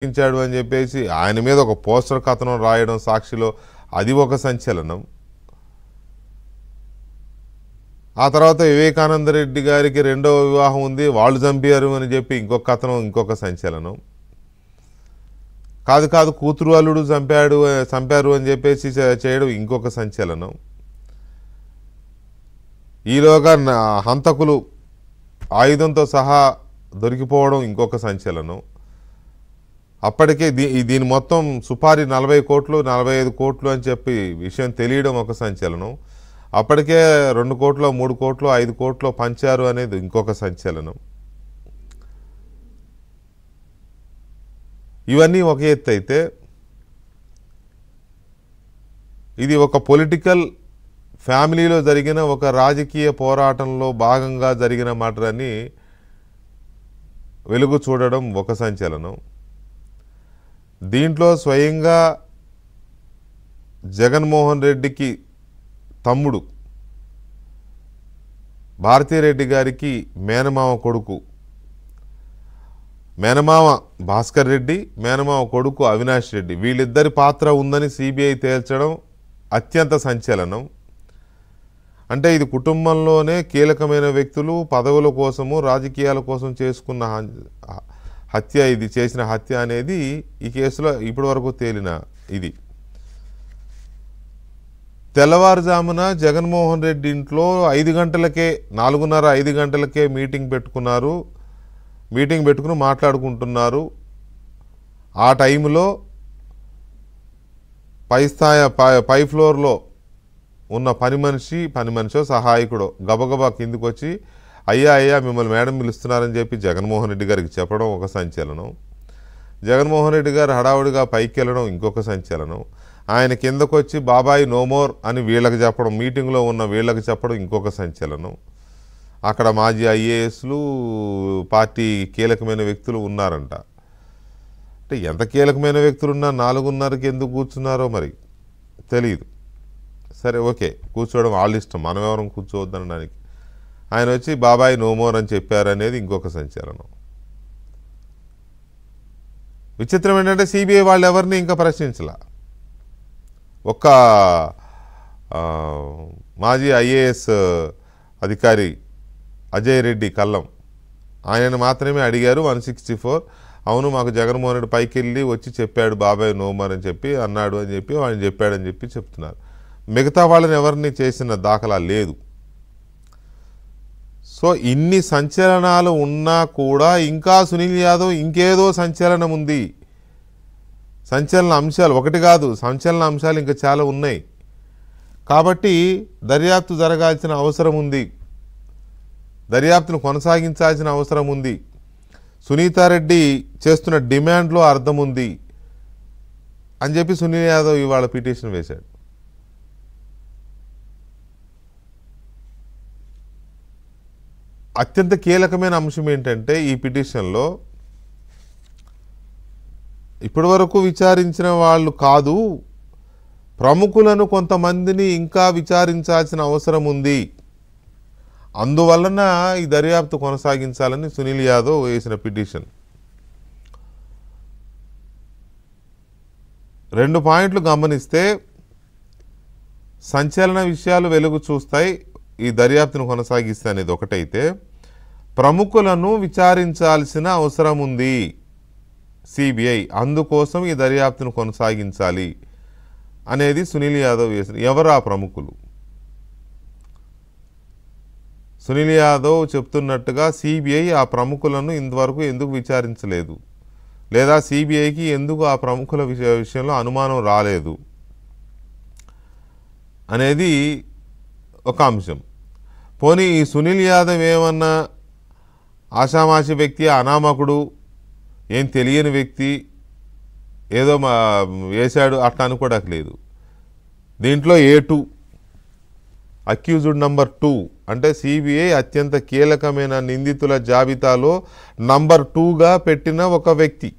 ఇచ్చాడు అని చెప్పేసి ఆయన మీద ఒక పోస్టర్ కథనం రాయడం సాక్షిలో అది ఒక సంచలనం. ఆ తర్వాత వివేకానంద రెడ్డి గారికి రెండవ వివాహం ఉంది, వాళ్ళు చంపారు అని చెప్పి ఇంకొక కథనం, ఇంకొక సంచలనం. కాదు కూతురు అల్లుడు చంపారు అని చెప్పేసి చేయడం ఇంకొక సంచలనం. ఈలోగా హంతకులు ఆయుధంతో సహా దొరికిపోవడం ఇంకొక సంచలనం. అప్పటికే దీని మొత్తం సుపారీ 40 కోట్లు 45 కోట్లు అని చెప్పి విషయం తెలియడం ఒక సంచలనం. అప్పటికే 2 కోట్లు 3 కోట్లు 5 కోట్లు పంచారు అనేది ఇంకొక సంచలనం. ఇవన్నీ ఒక ఎత్తు అయితే, ఇది ఒక పొలిటికల్ ఫ్యామిలీలో జరిగిన ఒక రాజకీయ పోరాటంలో భాగంగా జరిగిన మ్యాటర్ అని వెలుగు చూడడం ఒక సంచలనం. దీంట్లో స్వయంగా జగన్మోహన్ రెడ్డికి తమ్ముడు భారతీరెడ్డి గారికి మేనమామ కొడుకు, మేనమామ భాస్కర్ రెడ్డి, మేనమామ కొడుకు అవినాష్ రెడ్డి, వీళ్ళిద్దరి పాత్ర ఉందని సిబిఐ తేల్చడం అత్యంత సంచలనం. అంటే ఇది కుటుంబంలోనే కీలకమైన వ్యక్తులు పదవుల కోసము రాజకీయాల కోసం చేసుకున్న హత్య, ఇది చేసిన హత్య అనేది ఈ కేసులో ఇప్పటి వరకు తేలిన ఇది. తెల్లవారుజామున జగన్మోహన్ రెడ్డి ఇంట్లో 5 గంటలకే 4:30-5 గంటలకే మీటింగ్ పెట్టుకుని మాట్లాడుకుంటున్నారు. ఆ టైంలో పై ఫ్లోర్లో ఉన్న పని మనిషో సహాయకుడో గబగబా కిందికి వచ్చి అయ్యా మిమ్మల్ని మేడం పిలుస్తున్నారని చెప్పి జగన్మోహన్ రెడ్డి గారికి చెప్పడం ఒక సంచలనం. జగన్మోహన్ రెడ్డి గారు హడావుడిగా పైకి వెళ్ళడం ఇంకొక సంచలనం. ఆయన కిందకు వచ్చి బాబాయ్ నోమోర్ అని వీళ్ళకి చెప్పడం, మీటింగ్లో ఉన్న వీళ్ళకి చెప్పడం ఇంకొక సంచలనం. అక్కడ మాజీ ఐఏఎస్లు పార్టీ కీలకమైన వ్యక్తులు ఉన్నారంట. అంటే ఎంత కీలకమైన వ్యక్తులు ఉన్నా 4:30కి ఎందుకు కూర్చున్నారో మరి తెలియదు. సరే ఓకే, కూర్చోవడం వాళ్ళ ఇష్టం, మనం ఎవరం కూర్చోవద్దనడానికి. ఆయన వచ్చి బాబాయ్ నోమోర్ అని చెప్పారనేది ఇంకొక సంచలనం. విచిత్రం ఏంటంటే సిబిఐ వాళ్ళు ఎవరిని ఇంకా ప్రశ్నించలా. ఒక్క మాజీ ఐఏఎస్ అధికారి అజయ్ రెడ్డి కల్లం, ఆయనను మాత్రమే అడిగారు 164. అవును, మాకు జగన్మోహన్ రెడ్డి పైకి వెళ్ళి వచ్చి చెప్పాడు బాబాయ్ నోమోర్ అని చెప్పి అన్నాడు అని చెప్పి ఆయన చెప్పాడని చెప్పి చెప్తున్నారు. మిగతా వాళ్ళని ఎవరిని చేసిన దాఖలా లేదు. సో ఇన్ని సంచలనాలు ఉన్నా కూడా ఇంకా సునీల్ యాదవ్ ఇంకేదో సంచలనం ఉంది. సంచలన అంశాలు ఒకటి కాదు, సంచలన అంశాలు ఇంకా చాలా ఉన్నాయి. కాబట్టి దర్యాప్తు జరగాల్సిన అవసరం ఉంది, దర్యాప్తును కొనసాగించాల్సిన అవసరం ఉంది. సునీతారెడ్డి చేస్తున్న డిమాండ్లో అర్థం ఉంది అని చెప్పి సునీల్ యాదవ్ ఇవాళ పిటిషన్ వేశాడు. అత్యంత కీలకమైన అంశం ఏంటంటే ఈ పిటిషన్లో ఇప్పటివరకు విచారించిన వాళ్ళు కాదు, ప్రముఖులను కొంతమందిని ఇంకా విచారించాల్సిన అవసరం ఉంది. అందువలన ఈ దర్యాప్తు కొనసాగించాలని సునీల్ యాదవ్ వేసిన పిటిషన్. 2 పాయింట్లు గమనిస్తే సంచలన విషయాలు వెలుగు చూస్తాయి ఈ దర్యాప్తును కొనసాగిస్తే అనేది ఒకటైతే, ప్రముఖులను విచారించాల్సిన అవసరం ఉంది సిబిఐ, అందుకోసం ఈ దర్యాప్తును కొనసాగించాలి అనేది సునీల్ యాదవ్ వేసిన. ఎవరు ఆ ప్రముఖులు? సునీల్ యాదవ్ చెప్తున్నట్టుగా సిబిఐ ఆ ప్రముఖులను ఇంతవరకు ఎందుకు విచారించలేదు, లేదా సిబిఐకి ఎందుకు ఆ ప్రముఖుల విషయంలో అనుమానం రాలేదు అనేది ఒక అంశం. పోనీ ఈ సునీల్ యాదవ్ ఏమన్నా ఆషామాషి వ్యక్తి, అనామకుడు, ఏం తెలియని వ్యక్తి, ఏదో వేశాడు అట్లా అనుకోవడానికి. దీంట్లో A2 అక్యూజ్డ్ నంబర్ 2 అంటే సిబిఐ అత్యంత కీలకమైన నిందితుల జాబితాలో నంబర్ 2గా పెట్టిన ఒక వ్యక్తి.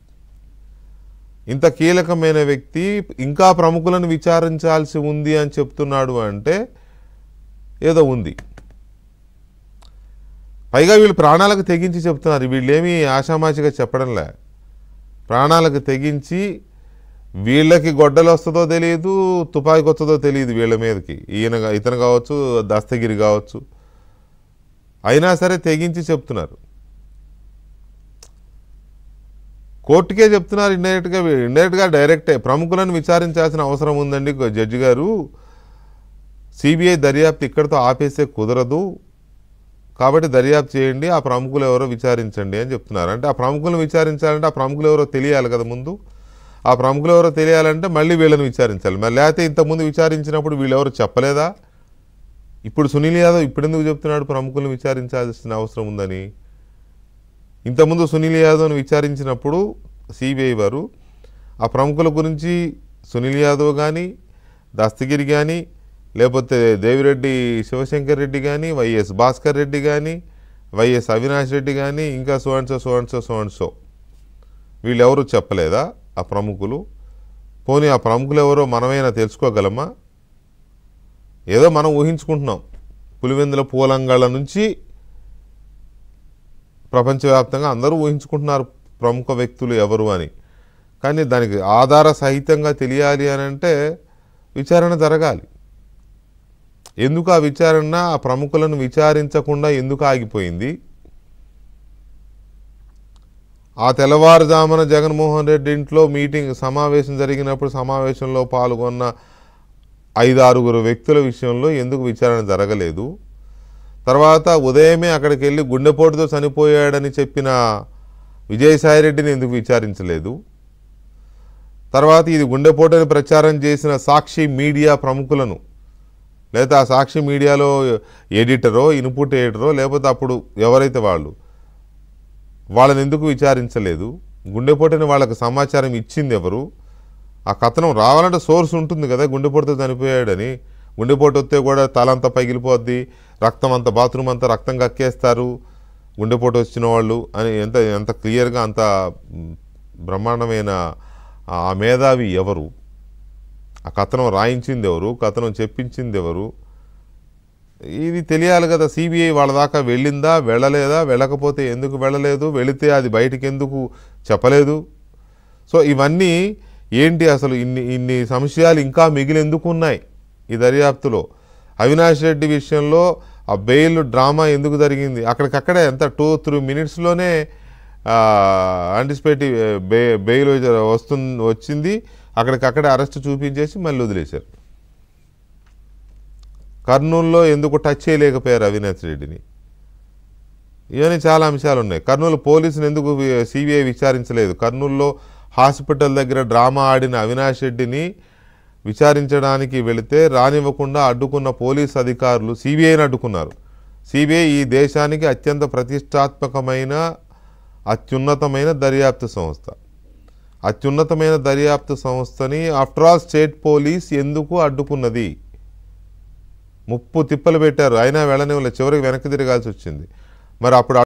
ఇంత కీలకమైన వ్యక్తి ఇంకా ప్రముఖులను విచారించాల్సి ఉంది అని చెప్తున్నాడు అంటే ఏదో ఉంది. పైగా వీళ్ళు ప్రాణాలకు తెగించి చెప్తున్నారు, వీళ్ళేమీ ఆషామాషిగా చెప్పడంలే. ప్రాణాలకు తెగించి వీళ్ళకి గొడ్డలు వస్తుందో తెలియదు, తుపాకి వస్తుందో తెలియదు వీళ్ళ మీదకి, ఇతను కావచ్చు, దస్తగిరి కావచ్చు, అయినా సరే తెగించి చెప్తున్నారు. కోర్టుకే చెప్తున్నారు ఇండైరెక్ట్గా డైరెక్టే. ప్రముఖులను విచారించాల్సిన అవసరం ఉందండి జడ్జి గారు, సిబిఐ దర్యాప్తు ఇక్కడితో ఆపేసే కుదరదు, కాబట్టి దర్యాప్తు చేయండి, ఆ ప్రముఖులు ఎవరో విచారించండి అని చెప్తున్నారు. అంటే ఆ ప్రముఖులను విచారించాలంటే ఆ ప్రముఖులు ఎవరో తెలియాలి కదా ముందు. ఆ ప్రముఖులు ఎవరో తెలియాలంటే మళ్ళీ వీళ్ళని విచారించాలి. మరి లేకపోతే ఇంతకుముందు విచారించినప్పుడు వీళ్ళెవరో చెప్పలేదా? ఇప్పుడు సునీల్ యాదవ్ ఇప్పుడెందుకు చెప్తున్నాడు ప్రముఖులను విచారించాల్సిన అవసరం ఉందని? ఇంతకుముందు సునీల్ యాదవ్ని విచారించినప్పుడు సిబిఐ వారు ఆ ప్రముఖుల గురించి సునీల్ యాదవ్ కానీ, దస్తగిరి కానీ, లేకపోతే దేవిరెడ్డి శివశంకర్ రెడ్డి కానీ, వైఎస్ భాస్కర్ రెడ్డి కానీ, వైఎస్ అవినాష్ రెడ్డి కానీ, ఇంకా సో వీళ్ళెవరూ చెప్పలేదా ఆ ప్రముఖులు? పోనీ ఆ ప్రముఖులు ఎవరో మనమైనా తెలుసుకోగలమా? ఏదో మనం ఊహించుకుంటున్నాం, పులివెందుల పూలంగళ్ళ నుంచి ప్రపంచవ్యాప్తంగా అందరూ ఊహించుకుంటున్నారు ప్రముఖ వ్యక్తులు ఎవరు అని. కానీ దానికి ఆధార సహితంగా తెలియాలి అని అంటే విచారణ జరగాలి. ఎందుకు ఆ విచారణ ఆ ప్రముఖులను విచారించకుండా ఎందుకు ఆగిపోయింది? ఆ తెల్లవారుజామున జగన్మోహన్ రెడ్డి ఇంట్లో సమావేశం జరిగినప్పుడు సమావేశంలో పాల్గొన్న 5-6 వ్యక్తుల విషయంలో ఎందుకు విచారణ జరగలేదు? తర్వాత ఉదయమే అక్కడికి వెళ్ళి గుండెపోటుతో చనిపోయాడని చెప్పిన విజయసాయిరెడ్డిని ఎందుకు విచారించలేదు? తర్వాత ఇది గుండెపోటు అని ప్రచారం చేసిన సాక్షి మీడియా ప్రముఖులను, లేదా ఆ సాక్షి మీడియాలో ఎడిటరో, ఇన్పుట్ ఎడిటరో, లేకపోతే అప్పుడు ఎవరైతే వాళ్ళని ఎందుకు విచారించలేదు? గుండెపోటుని వాళ్ళకి సమాచారం ఇచ్చింది ఎవరు? ఆ కథనం రావాలంటే సోర్స్ ఉంటుంది కదా, గుండెపోటుతో చనిపోయాడని. గుండెపోటు వస్తే కూడా తలంతా పగిలిపోద్ది, రక్తం అంతా, బాత్రూమ్ అంతా రక్తం కక్కేస్తారు గుండెపోటు వచ్చిన వాళ్ళు అని ఎంత క్లియర్గా, అంత బ్రహ్మాండమైన ఆ మేధావి ఎవరు? ఆ కథనం రాయించింది ఎవరు? కథనం చెప్పించింది ఎవరు? ఇది తెలియాలి కదా. సిబిఐ వాళ్ళ దాకా వెళ్ళిందా, వెళ్ళలేదా? వెళ్ళకపోతే ఎందుకు వెళ్ళలేదు? వెళితే అది బయటికి ఎందుకు చెప్పలేదు? సో ఇవన్నీ ఏంటి అసలు? ఇన్ని సంశయాలు ఇంకా మిగిలేందుకు ఉన్నాయి ఈ దర్యాప్తులో? అవినాష్ రెడ్డి విషయంలో ఆ బెయిల్ డ్రామా ఎందుకు జరిగింది? అక్కడికక్కడే ఎంత 2-3 మినిట్స్లోనే యాంటిసిపేటివ్ బెయిల్ వచ్చింది, అక్కడికక్కడే అరెస్ట్ చూపించేసి మళ్ళీ వదిలేశారు. కర్నూలులో ఎందుకు టచ్ చేయలేకపోయారు అవినాష్ రెడ్డిని? ఇవన్నీ చాలా అంశాలు ఉన్నాయి. కర్నూలు పోలీసులు ఎందుకు సిబిఐ విచారించలేదు? కర్నూలులో హాస్పిటల్ దగ్గర డ్రామా ఆడిన అవినాష్ రెడ్డిని విచారించడానికి వెళితే రానివ్వకుండా అడ్డుకున్న పోలీసు అధికారులు సిబిఐని అడ్డుకున్నారు. సిబిఐ ఈ దేశానికి అత్యంత ప్రతిష్టాత్మకమైన అత్యున్నతమైన దర్యాప్తు సంస్థ. అత్యున్నతమైన దర్యాప్తు సంస్థని ఆఫ్టర్ ఆల్ స్టేట్ పోలీస్ ఎందుకు అడ్డుకున్నది? ముప్పు తిప్పలు పెట్టారు, అయినా వెళ్ళనివ్వలేదు, చివరికి వెనక్కి తిరగాల్సి వచ్చింది. మరి అప్పుడు